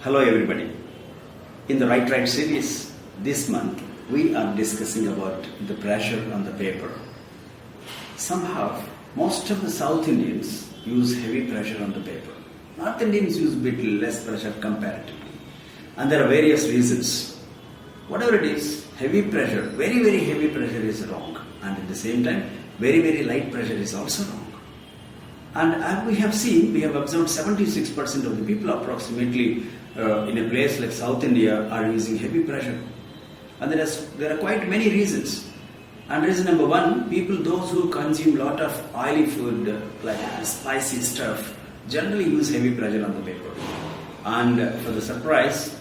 Hello everybody. In the Write series this month, we are discussing about the pressure on the paper. Somehow, most of the South Indians use heavy pressure on the paper. North Indians use a bit less pressure comparatively. And there are various reasons. Whatever it is, heavy pressure, very, very heavy pressure is wrong. And at the same time, very, very light pressure is also wrong. And as we have observed 76% of the people approximately in a place like South India are using heavy pressure. And there are quite many reasons. And reason number one, those who consume a lot of oily food, like spicy stuff, generally use heavy pressure on the paper. And for the surprise,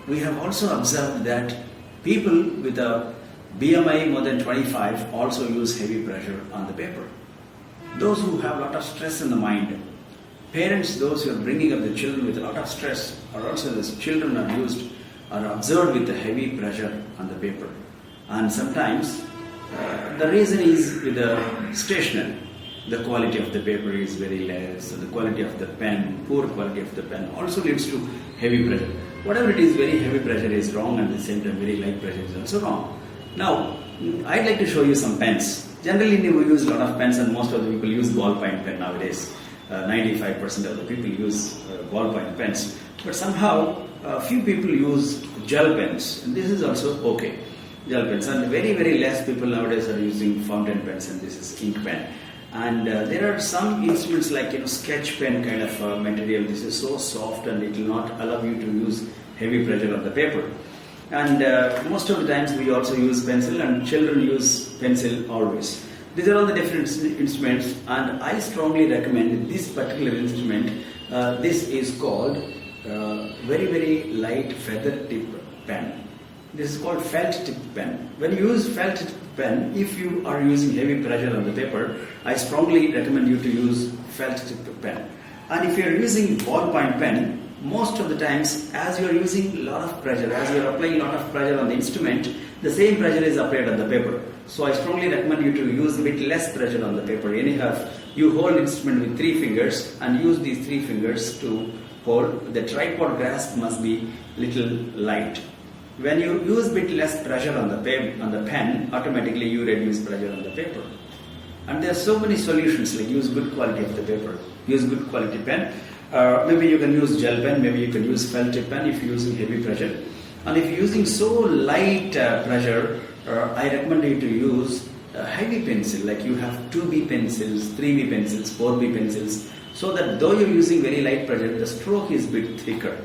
we have also observed that people with a BMI more than 25 also use heavy pressure on the paper. Those who have a lot of stress in the mind, parents, those who are bringing up the children with a lot of stress, or also the children are observed with a heavy pressure on the paper. And sometimes the reason is with the stationery. The quality of the paper is very less, and the quality of the pen, poor quality of the pen also leads to heavy pressure. Whatever it is, very heavy pressure is wrong, and at the same time very light pressure is also wrong. Now, I'd like to show you some pens. Generally, we use a lot of pens, and most of the people use ballpoint pen nowadays. 95% of the people use ballpoint pens. But somehow, a few people use gel pens, and this is also okay. Gel pens, and very, very less people nowadays are using fountain pens, and this is ink pen. And there are some instruments like sketch pen kind of material. This is so soft, and it will not allow you to use heavy pressure on the paper. And most of the times we also use pencil, and children use pencil always. These are all the different instruments, and I strongly recommend this particular instrument. This is called very, very light feather tip pen. This is called felt tip pen. When you use felt tip pen, if you are using heavy pressure on the paper, I strongly recommend you to use felt tip pen. And if you are using ballpoint pen, most of the times, as you are using a lot of pressure, as you are applying a lot of pressure on the instrument, the same pressure is applied on the paper. So I strongly recommend you to use a bit less pressure on the paper. Anyhow, you hold instrument with 3 fingers and use these 3 fingers to hold. The tripod grasp must be little light. When you use a bit less pressure on the pen, automatically you reduce pressure on the paper. And there are so many solutions, like use good quality of the paper, use good quality pen. Maybe you can use gel pen, maybe you can use felt tip pen if you're using heavy pressure. And if you're using so light pressure, I recommend you to use a heavy pencil, like you have 2B pencils, 3B pencils, 4B pencils, so that though you're using very light pressure, the stroke is a bit thicker.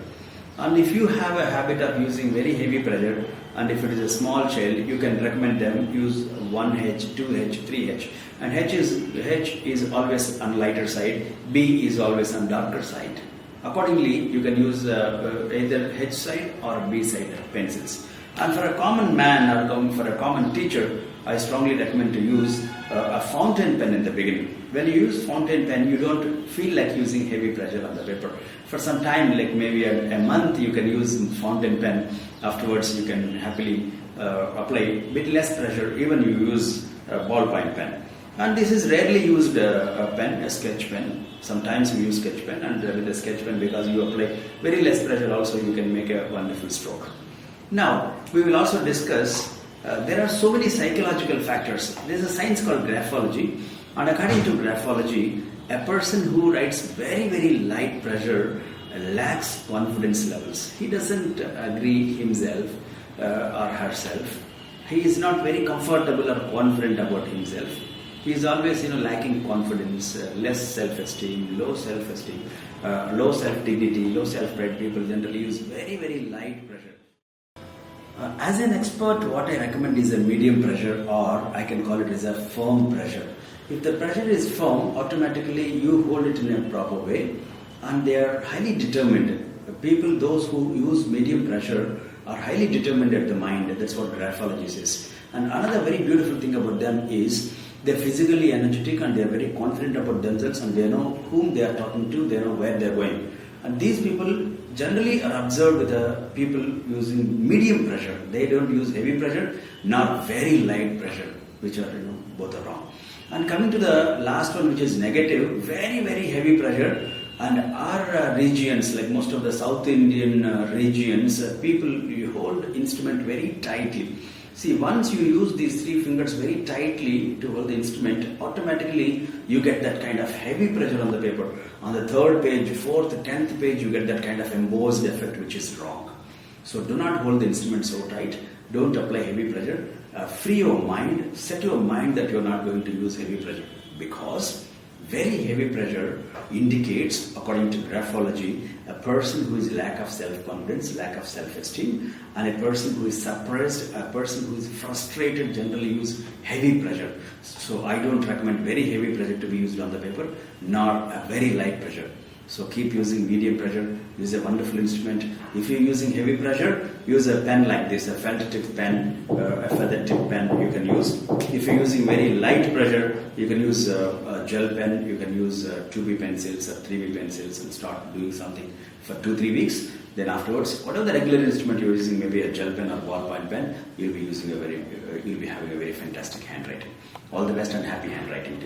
And if you have a habit of using very heavy pressure, and if it is a small child, you can recommend them use 1H, 2H, 3H. And H is always on lighter side, B is always on darker side. Accordingly, you can use either H side or B side pencils. And for a common man or for a common teacher, I strongly recommend to use a fountain pen in the beginning. When you use fountain pen, you don't feel like using heavy pressure on the paper. For some time, like maybe a month, you can use fountain pen. Afterwards, you can happily apply a bit less pressure, even you use a ballpoint pen. And this is rarely used a pen, a sketch pen. Sometimes we use sketch pen, and with a sketch pen, because you apply very less pressure also, you can make a wonderful stroke. Now, we will also discuss, there are so many psychological factors. There is a science called graphology, and according to graphology, a person who writes very, very light pressure lacks confidence levels. He doesn't agree himself or herself. He is not very comfortable or confident about himself. He is always lacking confidence, less self-esteem, low self-esteem, low self-dignity, low self-pride. People generally use very, very light pressure. As an expert, what I recommend is a medium pressure, or I can call it as a firm pressure. If the pressure is firm, automatically you hold it in a proper way, and they are highly determined. People, those who use medium pressure, are highly determined at the mind. That's what graphology says. And another very beautiful thing about them is they're physically energetic, and they're very confident about themselves, and they know whom they are talking to, they know where they're going. And these people generally are observed with the people using medium pressure. They don't use heavy pressure, nor very light pressure, which are, both are wrong. And coming to the last one, which is negative, very, very heavy pressure, And our regions, like most of the South Indian regions, people you hold instrument very tightly. See, once you use these three fingers very tightly to hold the instrument, automatically you get that kind of heavy pressure on the paper. On the third page, fourth, 10th page, you get that kind of embossed effect, which is wrong. So do not hold the instrument so tight. Don't apply heavy pressure. Free your mind. Set your mind that you're not going to use heavy pressure, because very heavy pressure indicates, according to graphology, a person who is lack of self-confidence, lack of self-esteem, and a person who is suppressed, a person who is frustrated generally use heavy pressure. So I don't recommend very heavy pressure to be used on the paper, nor a very light pressure. So keep using medium pressure, use a wonderful instrument. If you're using heavy pressure, use a pen like this, a felt tip pen, a feather tip pen you can use. If you're using very light pressure, you can use a gel pen, you can use 2B pencils or 3B pencils and start doing something for 2-3 weeks. Then afterwards, whatever the regular instrument you're using, maybe a gel pen or ballpoint pen, you'll be having a very fantastic handwriting. All the best and happy handwriting.